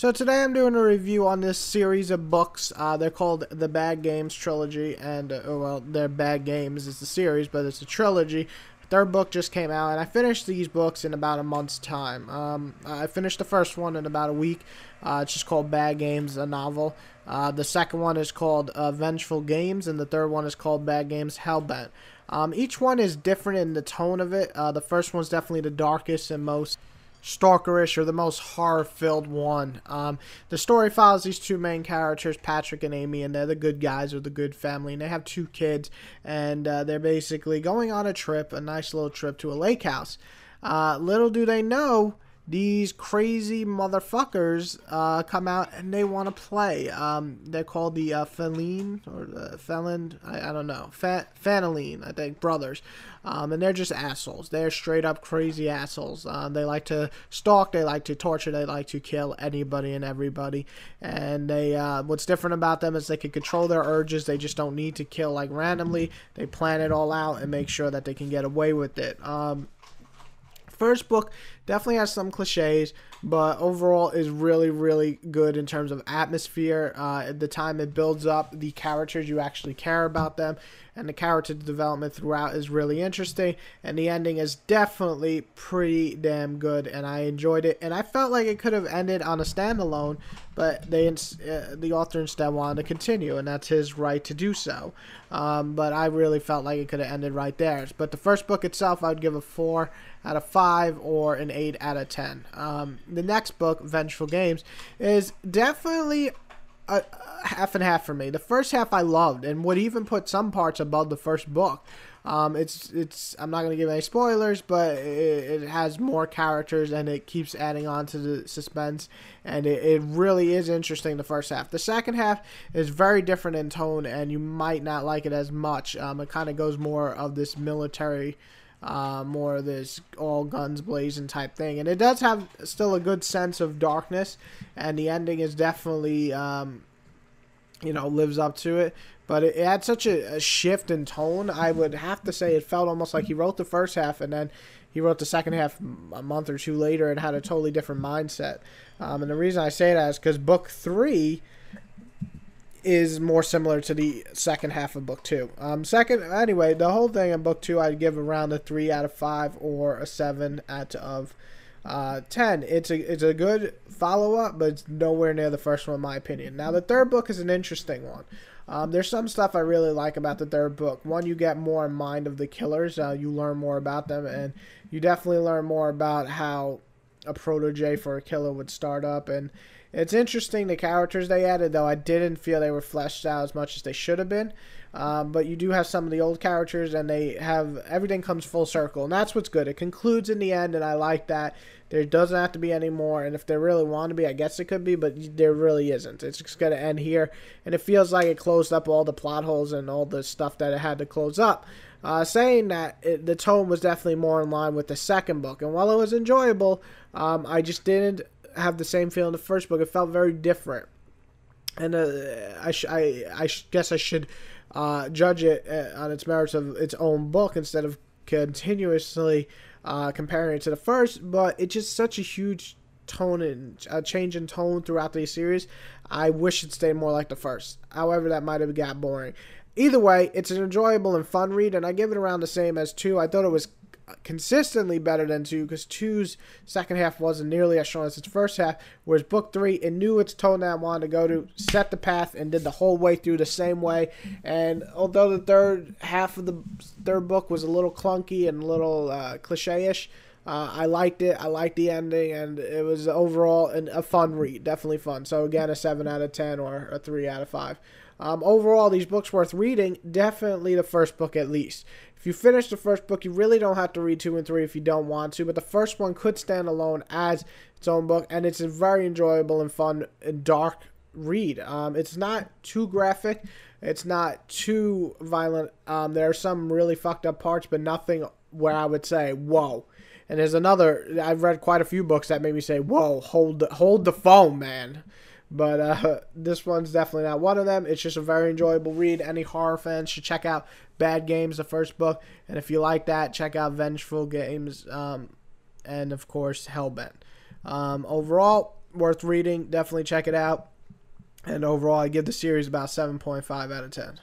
So today I'm doing a review on this series of books. They're called the Bad Games Trilogy, and well, they're Bad Games is the series, but it's a trilogy. Third book just came out, and I finished these books in about a month's time. I finished the first one in about a week. It's just called Bad Games, a novel. The second one is called Vengeful Games, and the third one is called Bad Games Hellbent. Each one is different in the tone of it. The first one's definitely the darkest and most stalkerish, or the most horror-filled one. The story follows these two main characters, Patrick and Amy, and they're the good guys or the good family, and they have two kids, and they're basically going on a trip, a nice little trip to a lake house. Little do they know, these crazy motherfuckers come out and they want to play. They're called the Feline, or the Felon, I don't know, Fanaline, I think, brothers. And they're just assholes. They're straight up crazy assholes. They like to stalk, they like to torture, they like to kill anybody and everybody. And they, what's different about them is they can control their urges. They just don't need to kill like randomly. They plan it all out and make sure that they can get away with it. First book definitely has some cliches, but overall is really, really good in terms of atmosphere. At the time it builds up the characters, you actually care about them, and the character development throughout is really interesting, and the ending is definitely pretty damn good, and I enjoyed it. And I felt like it could have ended on a standalone, but the author instead wanted to continue, and that's his right to do so. But I really felt like it could have ended right there. But the first book itself, I would give a 4 out of 5 or an 8 out of 10. The next book, Vengeful Games, is definitely a half and half for me. The first half I loved, and would even put some parts above the first book. I'm not going to give any spoilers, but it has more characters and it keeps adding on to the suspense, and it really is interesting, the first half. The second half is very different in tone, and you might not like it as much. It kind of goes more of this military, more of this all guns blazing type thing, and it does have still a good sense of darkness, and the ending is definitely lives up to it, but it had such a shift in tone. I would have to say it felt almost like he wrote the first half and then he wrote the second half a month or two later and had a totally different mindset. And the reason I say that is because book 3 is more similar to the second half of book 2. Anyway, the whole thing in book 2 I'd give around a 3 out of 5 or a 7 out of 10. It's a good follow-up, but it's nowhere near the first one in my opinion. Now the third book is an interesting one. There's some stuff I really like about the third book. One, you get more in mind of the killers. You learn more about them, and you definitely learn more about how a protege for a killer would start up. And it's interesting the characters they added, though I didn't feel they were fleshed out as much as they should have been. But you do have some of the old characters, and they have everything comes full circle, and that's what's good. It concludes in the end, and I like that. There doesn't have to be any more, and if there really want to be, I guess it could be, but there really isn't. It's just going to end here, and it feels like it closed up all the plot holes and all the stuff that it had to close up. Saying that, the tone was definitely more in line with the second book, and while it was enjoyable, I just didn't have the same feel in the first book. It felt very different, and I guess I should judge it on its merits of its own book instead of continuously comparing it to the first. But it's just such a huge tone and change in tone throughout the series. I wish it stayed more like the first. However, that might have got boring. Either way, it's an enjoyable and fun read, and I give it around the same as 2. I thought it was consistently better than 2, because 2's second half wasn't nearly as strong as its first half, whereas book 3, it knew its tone that it wanted to go to, set the path, and did the whole way through the same way. And although the third half of the third book was a little clunky and a little cliche-ish, I liked it. I liked the ending, and it was overall a fun read. Definitely fun. So again, a 7 out of 10 or a 3 out of 5. Overall, these books worth reading. Definitely the first book at least. If you finish the first book, you really don't have to read 2 and 3 if you don't want to, but the first one could stand alone as its own book, and it's a very enjoyable and fun and dark read. It's not too graphic. It's not too violent. There are some really fucked up parts, but nothing where I would say, whoa. And there's another, I've read quite a few books that made me say, whoa, hold the phone, man. But this one's definitely not one of them. It's just a very enjoyable read. Any horror fans should check out Bad Games, the first book. And if you like that, check out Vengeful Games, and of course, Hellbent. Overall, worth reading. Definitely check it out. And overall, I give the series about 7.5 out of 10.